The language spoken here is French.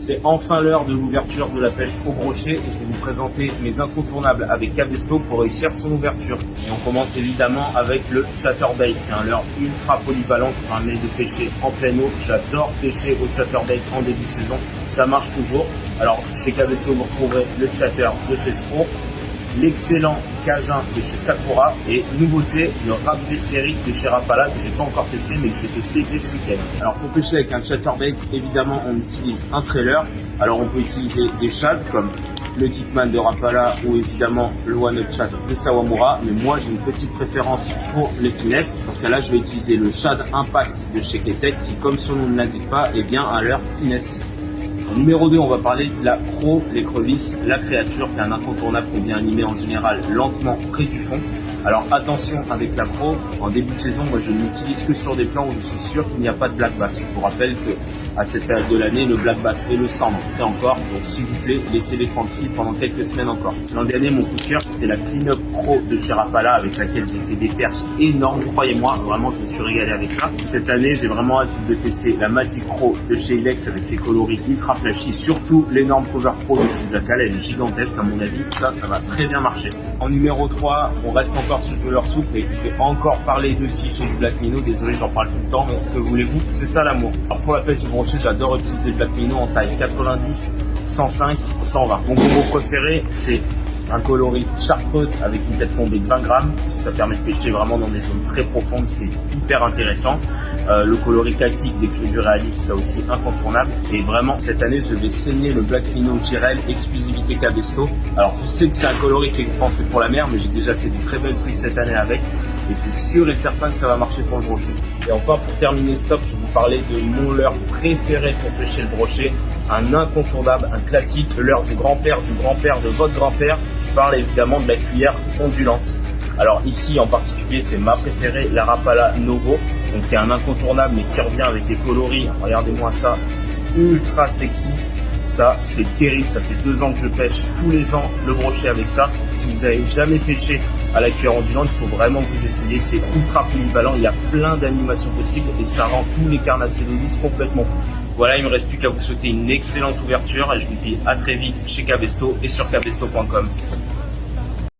C'est enfin l'heure de l'ouverture de la pêche au brochet et je vais vous présenter mes incontournables avec Cabesto pour réussir son ouverture. Et on commence évidemment avec le chatterbait. C'est un leurre ultra polyvalent qui permet de pêcher en pleine eau. J'adore pêcher au chatterbait en début de saison, ça marche toujours. Alors chez Cabesto vous retrouverez le chatter de chez Spro, l'excellent Cajun de chez Sakura et nouveauté, le Rapide série de chez Rapala que j'ai pas encore testé mais que je vais tester dès ce week-end. Alors pour pêcher avec un chatterbait, évidemment on utilise un trailer. Alors on peut utiliser des shads comme le Geekman de Rapala ou évidemment le One Up Shad de Sawamura, mais moi j'ai une petite préférence pour les finesses parce que là je vais utiliser le Shad Impact de chez Ketek qui, comme son nom ne l'indique pas, est bien à leur finesse. En numéro 2, on va parler de la Cro, l'écrevisse, la créature qui est un incontournable qu'on vient animer en général lentement près du fond. Alors attention avec la Cro, en début de saison, moi je ne l'utilise que sur des plans où je suis sûr qu'il n'y a pas de black bass. Je vous rappelle que à cette période de l'année, le black bass et le sang m'en feraient encore, donc s'il vous plaît, laissez-les tranquilles pendant quelques semaines encore. L'an dernier, mon coup de cœur, c'était la Clean Up Pro de chez Rapala avec laquelle j'ai fait des perches énormes, croyez-moi, vraiment je me suis régalé avec ça. Cette année, j'ai vraiment hâte de tester la Magic Pro de chez Ilex avec ses coloris ultra flashy, surtout l'énorme Cover Pro de chez Jackal, elle est gigantesque à mon avis, ça va très bien marcher. En numéro 3, on reste encore sur de leur soupe et je vais encore parler de fiches du Black Minnow, désolé j'en parle tout le temps, mais que voulez-vous, c'est ça l'amour. Alors pour la pêche du brochet, j'adore utiliser le Black Minnow en taille 90, 105, 120. Mon combo préféré, c'est un coloris chartreuse avec une tête tombée de 20 grammes. Ça permet de pêcher vraiment dans des zones très profondes, c'est hyper intéressant. Le coloris kaki, dès que je fais du réaliste, ça aussi incontournable. Et vraiment, cette année, je vais saigner le Black Minnow Jirel, exclusivité Cabesto. Alors, je sais que c'est un coloris qui est pensé pour la mer, mais j'ai déjà fait de très belles trucs cette année avec. Et c'est sûr et certain que ça va marcher pour le brochet. Et enfin, pour terminer ce top, je vais vous parler de mon leurre préféré pour pêcher le brochet. Un incontournable, un classique, le leurre du grand-père de votre grand-père. Je parle évidemment de la cuillère ondulante. Alors ici en particulier, c'est ma préférée, la Rapala Novo, donc qui est un incontournable mais qui revient avec des coloris, regardez-moi ça, ultra sexy. Ça c'est terrible, ça fait 2 ans que je pêche tous les ans le brochet avec ça. Si vous n'avez jamais pêché à la cuillère ondulante, il faut vraiment que vous essayiez, c'est ultra polyvalent, il y a plein d'animations possibles et ça rend tous les carnassiers d'eau douce complètement fous. Voilà, il ne me reste plus qu'à vous souhaiter une excellente ouverture et je vous dis à très vite chez Cabesto et sur cabesto.com.